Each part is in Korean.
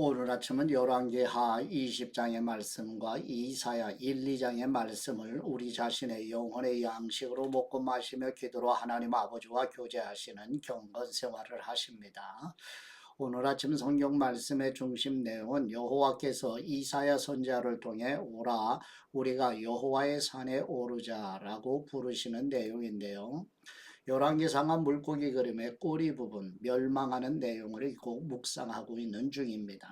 오늘 아침은 열왕기하 20장의 말씀과 이사야 1, 2장의 말씀을 우리 자신의 영혼의 양식으로 먹고 마시며 기도로 하나님 아버지와 교제하시는 경건 생활을 하십니다. 오늘 아침 성경 말씀의 중심 내용은 여호와께서 이사야 선지자를 통해 오라 우리가 여호와의 산에 오르자라고 부르시는 내용인데요. 열왕기상한 물고기 그림의 꼬리 부분 멸망하는 내용을 읽고 묵상하고 있는 중입니다.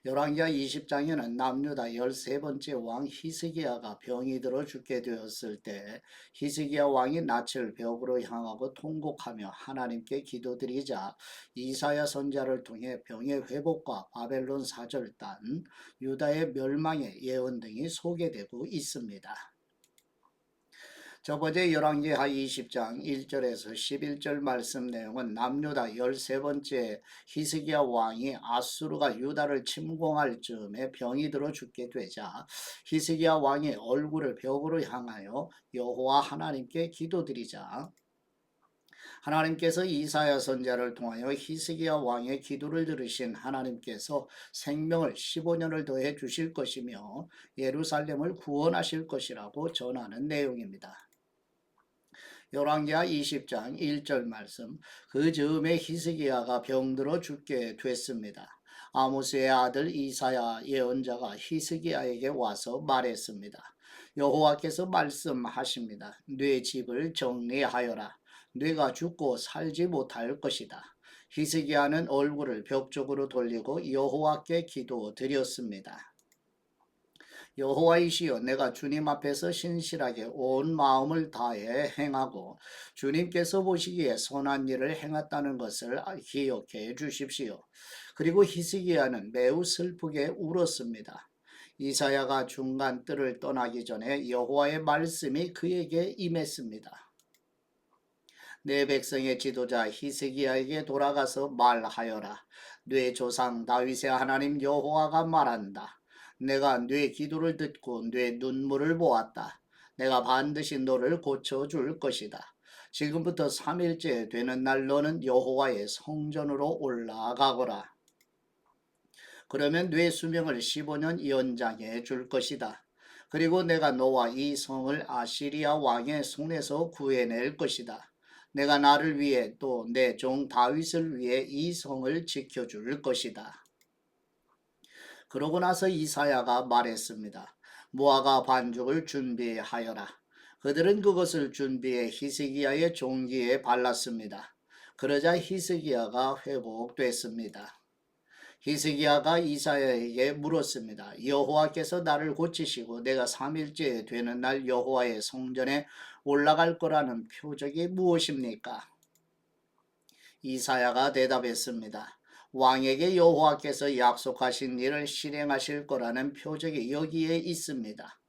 열왕기하 20장에는 남유다 13번째 왕 히스기야가 병이 들어 죽게 되었을 때 히스기야 왕이 낯을 벽으로 향하고 통곡하며 하나님께 기도드리자 이사야 선지자를 통해 병의 회복과 바벨론 사절단, 유다의 멸망의 예언 등이 소개되고 있습니다. 저번에 열왕기하 20장 1절에서 11절 말씀 내용은 남유다 13번째 히스기야 왕이 아수르가 유다를 침공할 즈음에 병이 들어 죽게 되자 히스기야 왕이 얼굴을 벽으로 향하여 여호와 하나님께 기도드리자 하나님께서 이사야 선지자를 통하여 히스기야 왕의 기도를 들으신 하나님께서 생명을 15년을 더해 주실 것이며 예루살렘을 구원하실 것이라고 전하는 내용입니다. 열왕기하 20장 1절 말씀 그 즈음에 히스기야가 병들어 죽게 됐습니다. 아모스의 아들 이사야 예언자가 히스기야에게 와서 말했습니다. 여호와께서 말씀하십니다. 네 집을 정리하여라. 네가 죽고 살지 못할 것이다. 히스기야는 얼굴을 벽 쪽으로 돌리고 여호와께 기도드렸습니다. 여호와이시여 내가 주님 앞에서 신실하게 온 마음을 다해 행하고 주님께서 보시기에 선한 일을 행했다는 것을 기억해 주십시오. 그리고 히스기야는 매우 슬프게 울었습니다. 이사야가 중간 뜰을 떠나기 전에 여호와의 말씀이 그에게 임했습니다. 내 백성의 지도자 히스기야에게 돌아가서 말하여라. 네 조상 다윗의 하나님 여호와가 말한다. 내가 네 기도를 듣고 네 눈물을 보았다. 내가 반드시 너를 고쳐줄 것이다. 지금부터 3일째 되는 날 너는 여호와의 성전으로 올라가거라. 그러면 네 수명을 15년 연장해 줄 것이다. 그리고 내가 너와 이 성을 아시리아 왕의 손에서 구해낼 것이다. 내가 나를 위해 또 내 종 다윗을 위해 이 성을 지켜줄 것이다. 그러고 나서 이사야가 말했습니다. 무화과 반죽을 준비하여라. 그들은 그것을 준비해 히스기야의 종기에 발랐습니다. 그러자 히스기야가 회복됐습니다. 히스기야가 이사야에게 물었습니다. 여호와께서 나를 고치시고 내가 3일째 되는 날 여호와의 성전에 올라갈 거라는 표적이 무엇입니까? 이사야가 대답했습니다. 왕에게 여호와께서 약속하신 일을 실행하실 거라는 표적이 여기에 있습니다.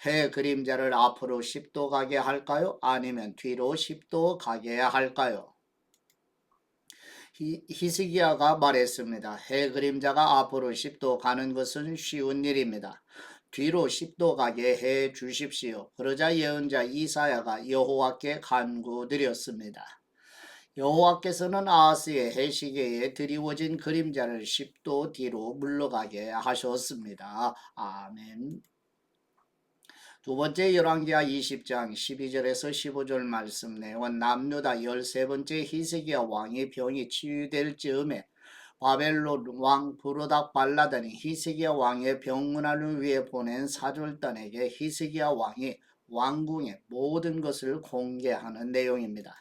해 그림자를 앞으로 10도 가게 할까요? 아니면 뒤로 10도 가게 할까요? 히스기야가 말했습니다. 해 그림자가 앞으로 10도 가는 것은 쉬운 일입니다. 뒤로 10도 가게 해 주십시오. 그러자 예언자 이사야가 여호와께 간구드렸습니다. 여호와께서는 아하스의 해시계에 드리워진 그림자를 10도 뒤로 물러가게 하셨습니다. 아멘. 두 번째 열왕기하 20장 12절에서 15절 말씀 내용은 남유다 13번째 히스기야 왕의 병이 치유될 즈음에 바벨론 왕 부르닥 발라단이 히스기야 왕의 병문안을 위해 보낸 사절단에게 히스기야 왕이 왕궁의 모든 것을 공개하는 내용입니다.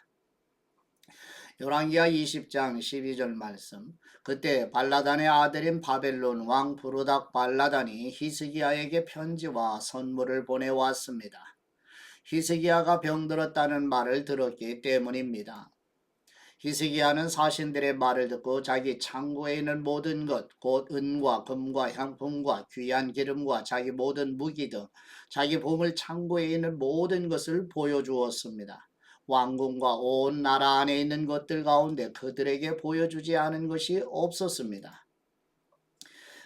열왕기하 20장 12절 말씀 그때 발라단의 아들인 바벨론 왕 부르닥 발라단이 히스기야에게 편지와 선물을 보내왔습니다. 히스기야가 병들었다는 말을 들었기 때문입니다. 히스기야는 사신들의 말을 듣고 자기 창고에 있는 모든 것, 곧 은과 금과 향품과 귀한 기름과 자기 모든 무기 등 자기 보물 창고에 있는 모든 것을 보여주었습니다. 왕궁과 온 나라 안에 있는 것들 가운데 그들에게 보여주지 않은 것이 없었습니다.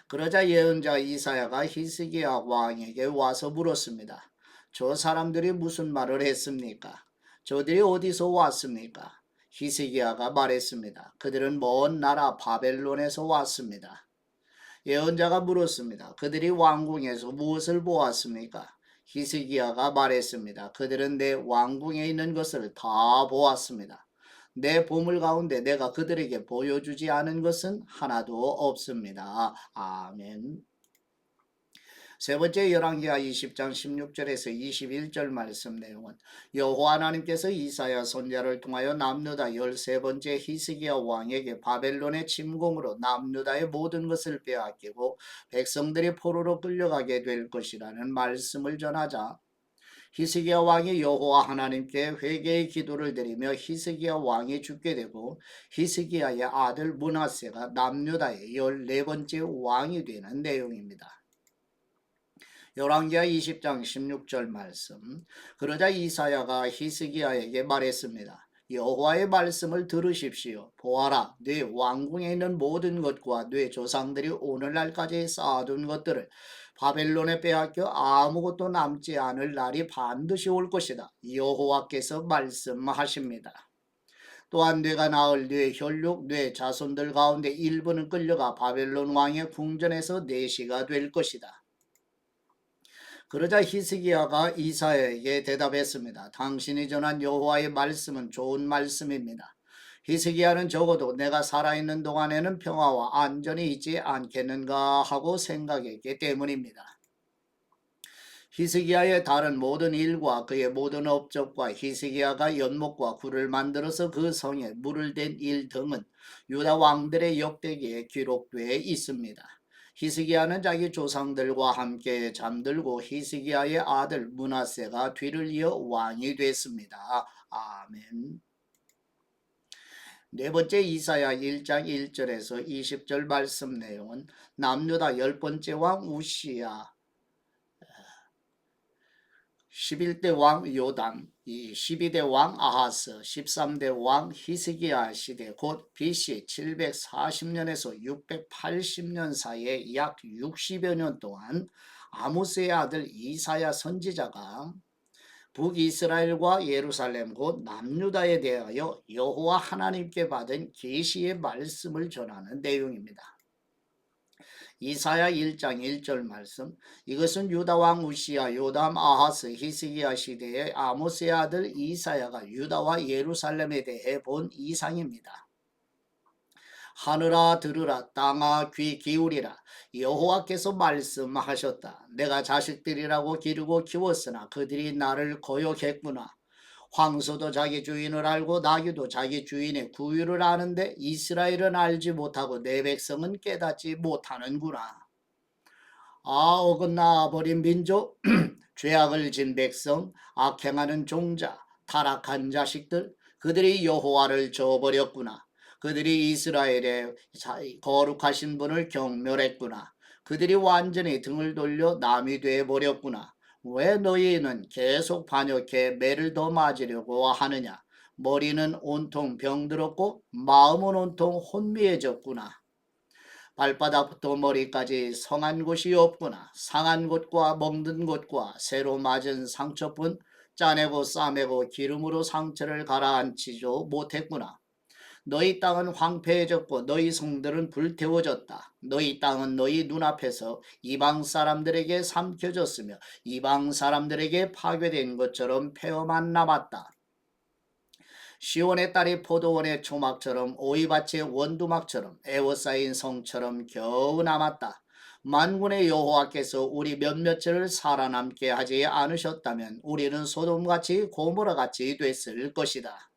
그러자 예언자 이사야가 히스기야 왕에게 와서 물었습니다. 저 사람들이 무슨 말을 했습니까? 저들이 어디서 왔습니까? 히스기야가 말했습니다. 그들은 먼 나라 바벨론에서 왔습니다. 예언자가 물었습니다. 그들이 왕궁에서 무엇을 보았습니까? 히스기야가 말했습니다. 그들은 내 왕궁에 있는 것을 다 보았습니다. 내 보물 가운데 내가 그들에게 보여주지 않은 것은 하나도 없습니다. 아멘. 세 번째 열왕기하 20장 16절에서 21절 말씀 내용은 여호와 하나님께서 이사야 선지자를 통하여 남유다 13번째 히스기야 왕에게 바벨론의 침공으로 남유다의 모든 것을 빼앗기고 백성들이 포로로 끌려가게 될 것이라는 말씀을 전하자 히스기야 왕이 여호와 하나님께 회개의 기도를 드리며 히스기야 왕이 죽게 되고 히스기야의 아들 므낫세가 남유다의 14번째 왕이 되는 내용입니다. 열왕기하 20장 16절 말씀. 그러자 이사야가 히스기야에게 말했습니다. 여호와의 말씀을 들으십시오. 보아라, 네 왕궁에 있는 모든 것과 네 조상들이 오늘날까지 쌓아둔 것들을 바벨론에 빼앗겨 아무것도 남지 않을 날이 반드시 올 것이다. 여호와께서 말씀하십니다. 또한 네가 낳을 네 혈육, 네 자손들 가운데 일부는 끌려가 바벨론 왕의 궁전에서 내시가 될 것이다. 그러자 히스기야가 이사야에게 대답했습니다. 당신이 전한 여호와의 말씀은 좋은 말씀입니다. 히스기야는 적어도 내가 살아있는 동안에는 평화와 안전이 있지 않겠는가 하고 생각했기 때문입니다. 히스기야의 다른 모든 일과 그의 모든 업적과 히스기야가 연못과 굴을 만들어서 그 성에 물을 댄 일 등은 유다 왕들의 역대기에 기록되어 있습니다. 히스기야는 자기 조상들과 함께 잠들고 히스기야의 아들 므낫세가 뒤를 이어 왕이 됐습니다. 아멘. 네 번째 이사야 1장 1절에서 20절 말씀 내용은 남유다 10번째 왕 우시야, 11대 왕 요담, 12대 왕 아하스, 13대 왕 히스기야 시대 곧 BC 740년에서 680년 사이에 약 60여 년 동안 아모스의 아들 이사야 선지자가 북이스라엘과 예루살렘 곧 남유다에 대하여 여호와 하나님께 받은 계시의 말씀을 전하는 내용입니다. 이사야 1장 1절 말씀. 이것은 유다 왕 우시야, 요담, 아하스, 히스기야 시대의 아모스의 아들 이사야가 유다와 예루살렘에 대해 본 이상입니다. 하늘아 들으라, 땅아 귀 기울이라. 여호와께서 말씀하셨다. 내가 자식들이라고 기르고 키웠으나 그들이 나를 거역했구나. 황소도 자기 주인을 알고 나귀도 자기 주인의 구유를 아는데 이스라엘은 알지 못하고 내 백성은 깨닫지 못하는구나. 어긋나 버린 민족, 죄악을 진 백성, 악행하는 종자, 타락한 자식들, 그들이 여호와를 저버렸구나. 그들이 이스라엘의 거룩하신 분을 경멸했구나. 그들이 완전히 등을 돌려 남이 되어버렸구나. 왜 너희는 계속 반역해 매를 더 맞으려고 하느냐? 머리는 온통 병들었고 마음은 온통 혼미해졌구나. 발바닥부터 머리까지 성한 곳이 없구나. 상한 곳과 먹는 곳과 새로 맞은 상처뿐 짜내고 싸매고 기름으로 상처를 가라앉히지 못했구나. 너희 땅은 황폐해졌고 너희 성들은 불태워졌다. 너희 땅은 너희 눈앞에서 이방 사람들에게 삼켜졌으며 이방 사람들에게 파괴된 것처럼 폐허만 남았다. 시온의 딸이 포도원의 초막처럼 오이밭의 원두막처럼 애워싸인 성처럼 겨우 남았다. 만군의 여호와께서 우리 몇몇을 살아남게 하지 않으셨다면 우리는 소돔같이 고모라같이 됐을 것이다.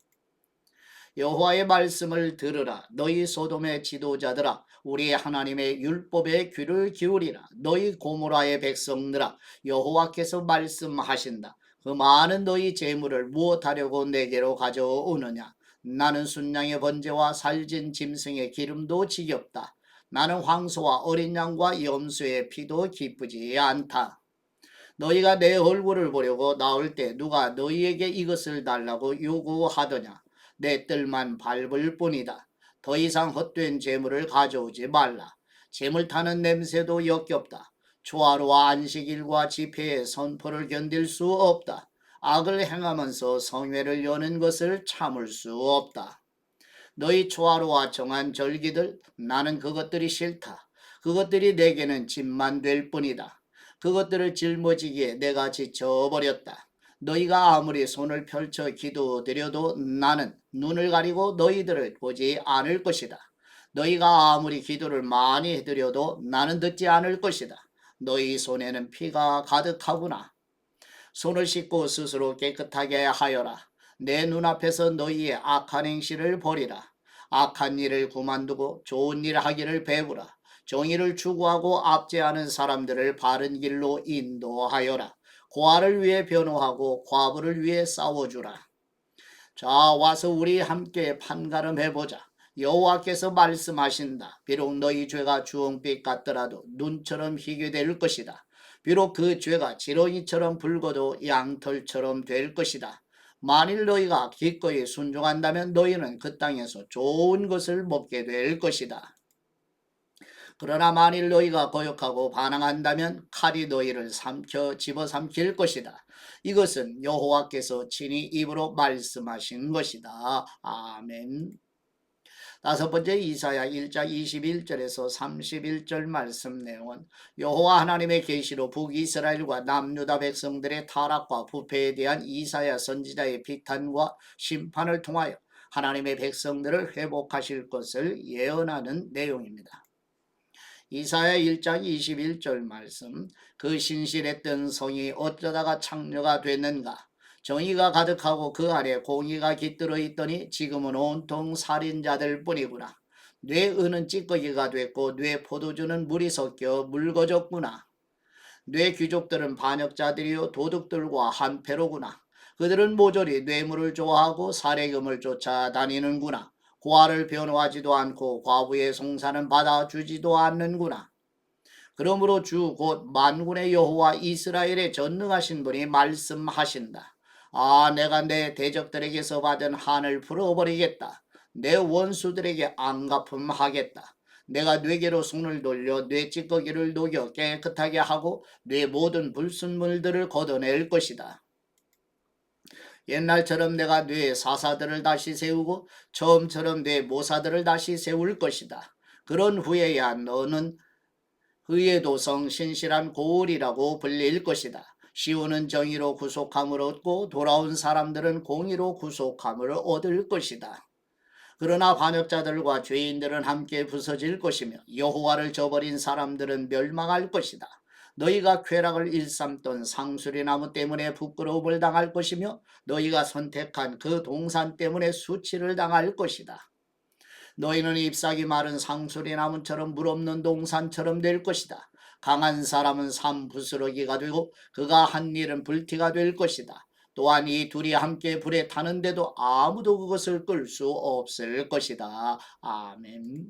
여호와의 말씀을 들으라. 너희 소돔의 지도자들아, 우리 하나님의 율법에 귀를 기울이라. 너희 고모라의 백성들아, 여호와께서 말씀하신다. 그 많은 너희 재물을 무엇하려고 내게로 가져오느냐? 나는 순양의 번제와 살진 짐승의 기름도 지겹다. 나는 황소와 어린 양과 염소의 피도 기쁘지 않다. 너희가 내 얼굴을 보려고 나올 때 누가 너희에게 이것을 달라고 요구하더냐? 내 뜰만 밟을 뿐이다. 더 이상 헛된 재물을 가져오지 말라. 재물 타는 냄새도 역겹다. 초하루와 안식일과 집회의 선포를 견딜 수 없다. 악을 행하면서 성회를 여는 것을 참을 수 없다. 너희 초하루와 정한 절기들 나는 그것들이 싫다. 그것들이 내게는 짐만 될 뿐이다. 그것들을 짊어지기에 내가 지쳐버렸다. 너희가 아무리 손을 펼쳐 기도드려도 나는 눈을 가리고 너희들을 보지 않을 것이다. 너희가 아무리 기도를 많이 해드려도 나는 듣지 않을 것이다. 너희 손에는 피가 가득하구나. 손을 씻고 스스로 깨끗하게 하여라. 내 눈앞에서 너희의 악한 행실을 버리라. 악한 일을 그만두고 좋은 일 하기를 배우라. 정의를 추구하고 압제하는 사람들을 바른 길로 인도하여라. 고아를 위해 변호하고 과부를 위해 싸워주라. 자, 와서 우리 함께 판가름해보자. 여호와께서 말씀하신다. 비록 너희 죄가 주홍빛 같더라도 눈처럼 희게 될 것이다. 비록 그 죄가 지렁이처럼 붉어도 양털처럼 될 것이다. 만일 너희가 기꺼이 순종한다면 너희는 그 땅에서 좋은 것을 먹게 될 것이다. 그러나 만일 너희가 거역하고 반항한다면 칼이 너희를 집어삼킬 것이다. 이것은 여호와께서 친히 입으로 말씀하신 것이다. 아멘. 다섯 번째, 이사야 1장 21절에서 31절 말씀 내용은 여호와 하나님의 계시로 북이스라엘과 남유다 백성들의 타락과 부패에 대한 이사야 선지자의 비탄과 심판을 통하여 하나님의 백성들을 회복하실 것을 예언하는 내용입니다. 이사야 1장 21절 말씀, 그 신실했던 성이 어쩌다가 창녀가 됐는가? 정의가 가득하고 그 안에 공의가 깃들어 있더니 지금은 온통 살인자들 뿐이구나. 뇌 은은 찌꺼기가 됐고 뇌 포도주는 물이 섞여 묽어졌구나. 뇌 귀족들은 반역자들이요 도둑들과 한패로구나. 그들은 모조리 뇌물을 좋아하고 사례금을 쫓아다니는구나. 고아를 변호하지도 않고 과부의 송사는 받아주지도 않는구나. 그러므로 주 곧 만군의 여호와 이스라엘의 전능하신 분이 말씀하신다. 아, 내가 내 대적들에게서 받은 한을 풀어버리겠다. 내 원수들에게 안갚음하겠다. 내가 뇌게로 손을 돌려 뇌 찌꺼기를 녹여 깨끗하게 하고 뇌 모든 불순물들을 걷어낼 것이다. 옛날처럼 내가 뇌 사사들을 다시 세우고 처음처럼 뇌 모사들을 다시 세울 것이다. 그런 후에야 너는 의의 도성 신실한 고을이라고 불릴 것이다. 시온은 정의로 구속함을 얻고 돌아온 사람들은 공의로 구속함을 얻을 것이다. 그러나 반역자들과 죄인들은 함께 부서질 것이며 여호와를 저버린 사람들은 멸망할 것이다. 너희가 쾌락을 일삼던 상수리나무 때문에 부끄러움을 당할 것이며 너희가 선택한 그 동산 때문에 수치를 당할 것이다. 너희는 잎사귀 마른 상수리나무처럼 물 없는 동산처럼 될 것이다. 강한 사람은 산부스러기가 되고 그가 한 일은 불티가 될 것이다. 또한 이 둘이 함께 불에 타는데도 아무도 그것을 끌 수 없을 것이다. 아멘.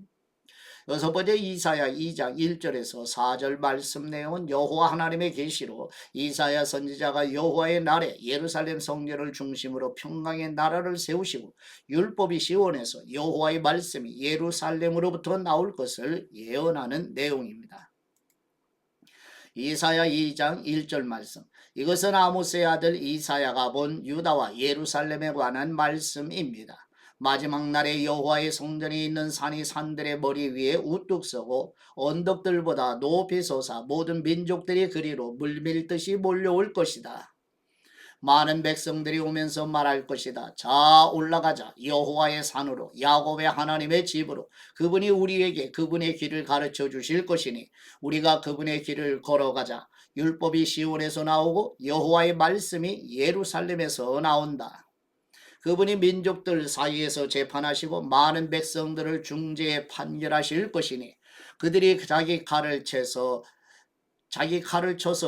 여섯 번째, 이사야 2장 1절에서 4절 말씀 내용은 여호와 하나님의 계시로 이사야 선지자가 여호와의 날에 예루살렘 성전을 중심으로 평강의 나라를 세우시고 율법이 시온에서 여호와의 말씀이 예루살렘으로부터 나올 것을 예언하는 내용입니다. 이사야 2장 1절 말씀, 이것은 아모스의 아들 이사야가 본 유다와 예루살렘에 관한 말씀입니다. 마지막 날에 여호와의 성전이 있는 산이 산들의 머리 위에 우뚝 서고 언덕들보다 높이 솟아 모든 민족들이 그리로 물밀듯이 몰려올 것이다. 많은 백성들이 오면서 말할 것이다. 자, 올라가자. 여호와의 산으로, 야곱의 하나님의 집으로. 그분이 우리에게 그분의 길을 가르쳐 주실 것이니 우리가 그분의 길을 걸어가자. 율법이 시온에서 나오고 여호와의 말씀이 예루살렘에서 나온다. 그분이 민족들 사이에서 재판하시고 많은 백성들을 중재에 판결하실 것이니 그들이 자기 칼을 쳐서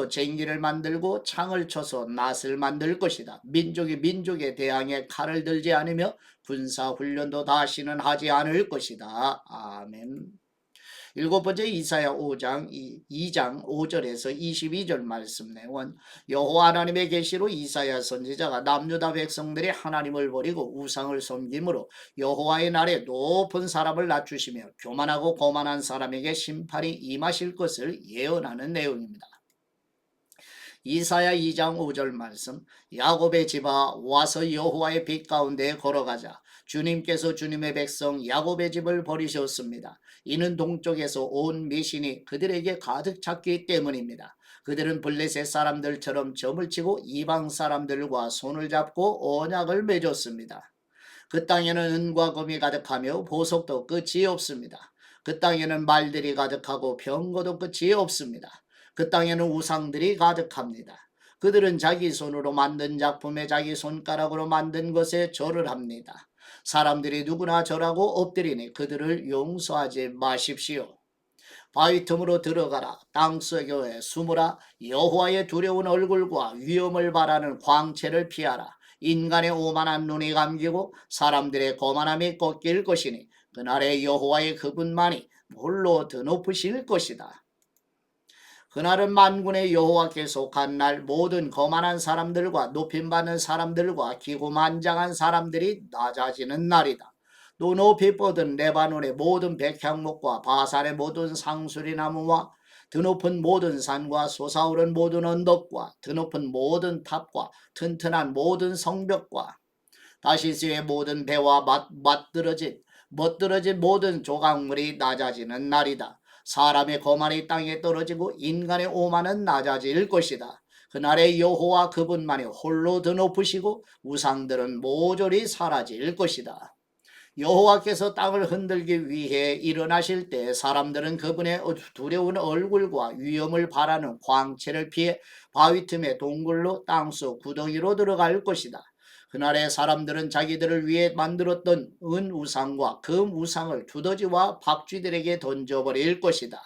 쟁기를 만들고 창을 쳐서 낫을 만들 것이다. 민족이 민족에 대항해 칼을 들지 않으며 군사훈련도 다시는 하지 않을 것이다. 아멘. 일곱 번째, 이사야 2장 5절에서 22절 말씀 내용은 여호와 하나님의 계시로 이사야 선지자가 남유다 백성들이 하나님을 버리고 우상을 섬김으로 여호와의 날에 높은 사람을 낮추시며 교만하고 거만한 사람에게 심판이 임하실 것을 예언하는 내용입니다. 이사야 2장 5절 말씀, 야곱의 집아 와서 여호와의 빛 가운데 걸어가자. 주님께서 주님의 백성 야곱의 집을 버리셨습니다. 이는 동쪽에서 온 미신이 그들에게 가득 찼기 때문입니다. 그들은 블레셋 사람들처럼 점을 치고 이방 사람들과 손을 잡고 언약을 맺었습니다. 그 땅에는 은과 금이 가득하며 보석도 끝이 없습니다. 그 땅에는 말들이 가득하고 병거도 끝이 없습니다. 그 땅에는 우상들이 가득합니다. 그들은 자기 손으로 만든 작품에 자기 손가락으로 만든 것에 절을 합니다. 사람들이 누구나 절하고 엎드리니 그들을 용서하지 마십시오. 바위 틈으로 들어가라. 땅속에 숨으라. 여호와의 두려운 얼굴과 위엄을 바라는 광채를 피하라. 인간의 오만한 눈이 감기고 사람들의 거만함이 꺾일 것이니 그날에 여호와의 그분만이 홀로 드높으실 것이다. 그날은 만군의 여호와께 속한 날, 모든 거만한 사람들과 높임받는 사람들과 기고만장한 사람들이 낮아지는 날이다. 또 높이 뻗은 레바논의 모든 백향목과 바산의 모든 상수리 나무와 드높은 모든 산과 솟아오른 모든 언덕과 드높은 모든 탑과 튼튼한 모든 성벽과 다시스의 모든 배와 멋들어진 모든 조각물이 낮아지는 날이다. 사람의 거만이 땅에 떨어지고 인간의 오만은 낮아질 것이다. 그날에 여호와 그분만이 홀로 드높으시고 우상들은 모조리 사라질 것이다. 여호와께서 땅을 흔들기 위해 일어나실 때 사람들은 그분의 두려운 얼굴과 위엄을 바라는 광채를 피해 바위 틈의 동굴로 땅속 구덩이로 들어갈 것이다. 그날에 사람들은 자기들을 위해 만들었던 은 우상과 금 우상을 두더지와 박쥐들에게 던져버릴 것이다.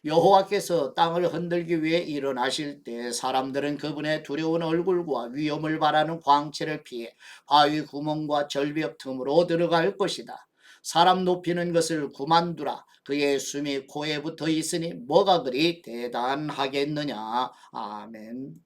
여호와께서 땅을 흔들기 위해 일어나실 때 사람들은 그분의 두려운 얼굴과 위엄을 바라는 광채를 피해 바위 구멍과 절벽 틈으로 들어갈 것이다. 사람 높이는 것을 그만두라. 그의 숨이 코에 붙어 있으니 뭐가 그리 대단하겠느냐. 아멘.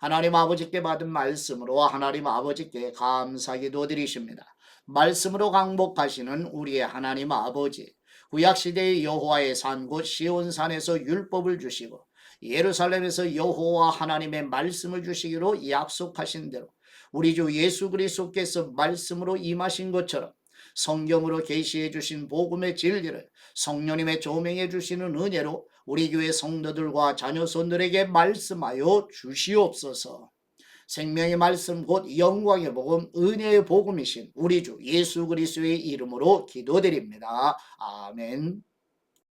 하나님 아버지께 받은 말씀으로 하나님 아버지께 감사기도 드리십니다. 말씀으로 강복하시는 우리의 하나님 아버지, 구약시대의 여호와의 산 곧 시온산에서 율법을 주시고 예루살렘에서 여호와 하나님의 말씀을 주시기로 약속하신 대로 우리 주 예수 그리스도께서 말씀으로 임하신 것처럼 성경으로 계시해 주신 복음의 진리를 성령님의 조명해 주시는 은혜로 우리 교회 성도들과 자녀손들에게 말씀하여 주시옵소서. 생명의 말씀 곧 영광의 복음 은혜의 복음이신 우리 주 예수 그리스도의 이름으로 기도드립니다. 아멘.